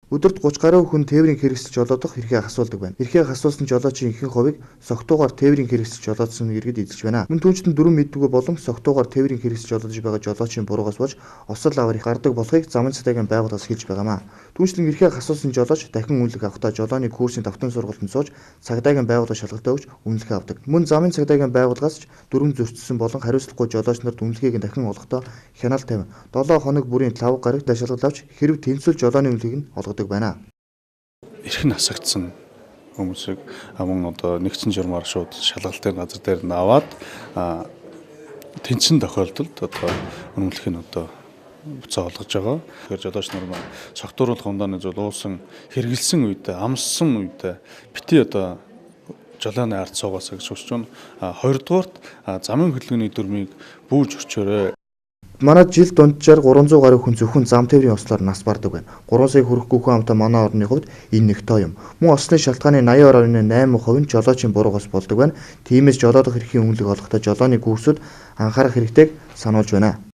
Өдөрт 30 гаруй хүн тээврийн хэрэгсэл жолоодох эрхээ хасуулдаг байна. Эрхээ хасуулсан жолоочийн ихэнх хувийг согтуугаар тээврийн хэрэгсэл жолоодсон иргэд эзэлж байна. Мөн түүнчлэн дүрэн мэддэггүй болон согтуугаар тээврийн хэрэгсэл жолоодж байгаа жолоочийн буруугаас болж осол аваар их гардаг болохыг замын цагдаагийн байгууллагаас хэлж байгаамаа. Түүнчлэн эрхээ хасуулсан жолооч дахин үнэлэх авахдаа жолооны курсын давтан сургалтанд сууж цагдаагийн байгууллага шалгалтаа өгч үнэлгээ авдаг. Мөн замын цагдаагийн байгууллагаас ч дүрэн зөрчсөн болон хариуцлагагүй жолооч нарт үнэлгээг нь дахин олохдоо хяналт тавина. 7 хоног бүрийн 5 гарагт шалгалт авч хэрв тэнцвэл жолооны үнэлгээг нь олгодог байна. Эрх нь хасагдсан хүмүүсийг мөн одоо нэгдсэн журмаар шууд шалгалтын газар дээр нь аваад тэнцэн тохиолдолд одоо үнэмлэх нь одоо буцаа олгож байгаа. Тэгэхээр жолооч нар маань согтууруулах ундааны зүйл уусан хэрэгэлсэн үедээ амссан үедээ бити одоо жолооны ард суугаасаа гэж хүсэж байна. Хоёрдугаарт замын хөдөлгөөний дүрмийг бүүж өчөөрэй. Манай жил дунджаар 300 гаруй хүн зөвхөн зам тээврийн ослоор нас бардаг байна. 3 сая хүрэхгүй хүн амтаа манай орны хувьд энэ нэг тоо юм. Мөн ослын шалтгааны 82.8% нь жолоочийн буруугаас болдог байна. Тиймээс жолоодох эрхийн үнэлэг олохдоо жолооны гүйцэд анхаарах хэрэгтэйг сануулж байна.